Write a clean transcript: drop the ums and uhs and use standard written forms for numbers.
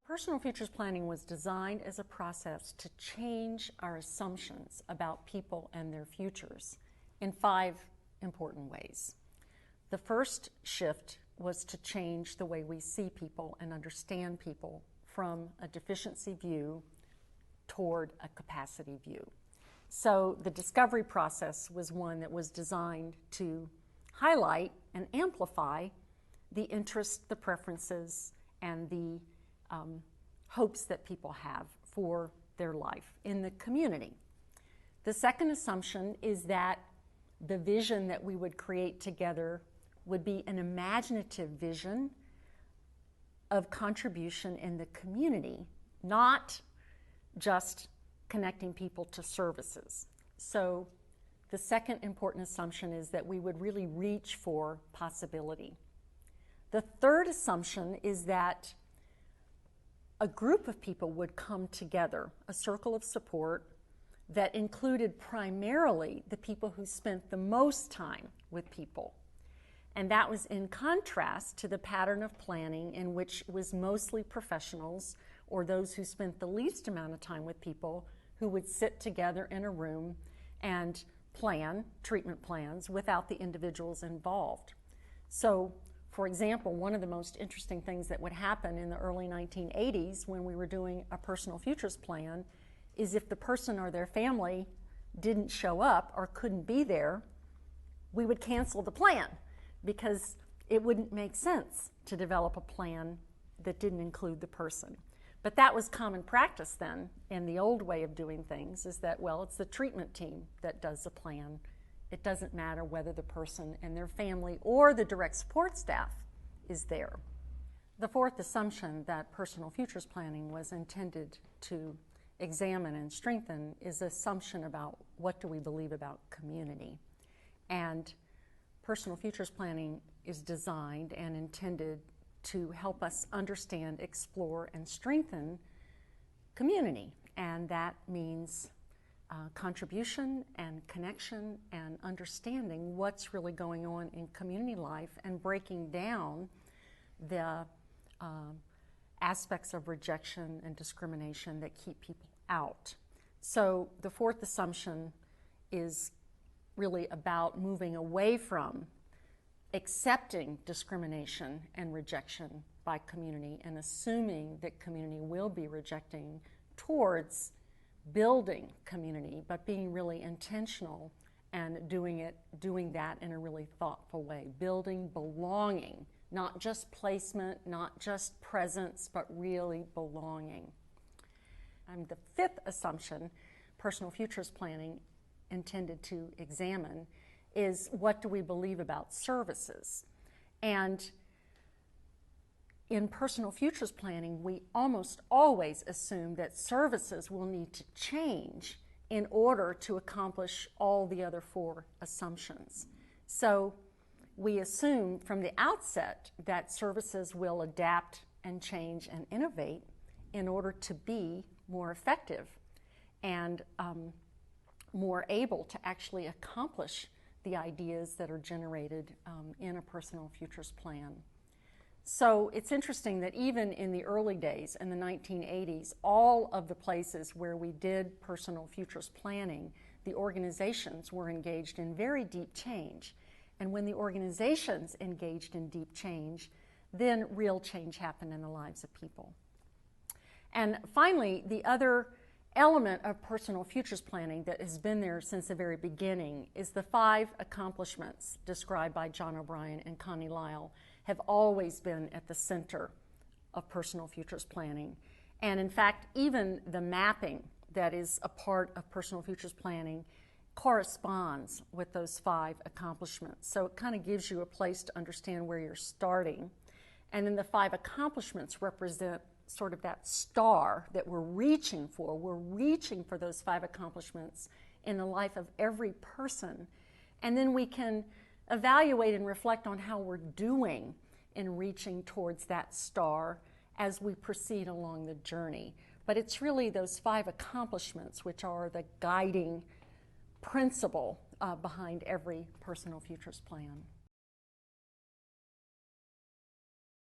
Personal futures planning was designed as a process to change our assumptions about people and their futures in 5 important ways. The first shift was to change the way we see people and understand people from a deficiency view toward a capacity view. So the discovery process was one that was designed to highlight and amplify the interests, the preferences, and the hopes that people have for their life in the community. The second assumption is that the vision that we would create together would be an imaginative vision of contribution in the community, not just connecting people to services. So the second important assumption is that we would really reach for possibility. The third assumption is that a group of people would come together, a circle of support that included primarily the people who spent the most time with people. And that was in contrast to the pattern of planning in which it was mostly professionals or those who spent the least amount of time with people who would sit together in a room and plan treatment plans without the individuals involved. So, for example, one of the most interesting things that would happen in the early 1980s when we were doing a personal futures plan is if the person or their family didn't show up or couldn't be there, we would cancel the plan because it wouldn't make sense to develop a plan that didn't include the person. But that was common practice then, and the old way of doing things is that, well, it's the treatment team that does the plan. It doesn't matter whether the person and their family or the direct support staff is there. The fourth assumption that personal futures planning was intended to examine and strengthen is the assumption about what do we believe about community. And personal futures planning is designed and intended to help us understand, explore, and strengthen community. And that means contribution and connection and understanding what's really going on in community life and breaking down the aspects of rejection and discrimination that keep people out. So the fourth assumption is really about moving away from accepting discrimination and rejection by community and assuming that community will be rejecting towards building community, but being really intentional and doing that in a really thoughtful way. Building belonging, not just placement, not just presence, but really belonging. And the fifth assumption, personal futures planning intended to examine, is what do we believe about services? And in personal futures planning, we almost always assume that services will need to change in order to accomplish all the other 4 assumptions. So we assume from the outset that services will adapt and change and innovate in order to be more effective and more able to actually accomplish the ideas that are generated in a personal futures plan. So it's interesting that even in the early days, in the 1980s, all of the places where we did personal futures planning, the organizations were engaged in very deep change. And when the organizations engaged in deep change, then real change happened in the lives of people. And finally, the other element of personal futures planning that has been there since the very beginning is the 5 accomplishments described by John O'Brien and Connie Lyle have always been at the center of personal futures planning. And in fact, even the mapping that is a part of personal futures planning corresponds with those 5 accomplishments. So it kind of gives you a place to understand where you're starting. And then the 5 accomplishments represent sort of that star that we're reaching for. We're reaching for those 5 accomplishments in the life of every person. And then we can evaluate and reflect on how we're doing in reaching towards that star as we proceed along the journey. But it's really those 5 accomplishments which are the guiding principle behind every personal futures plan.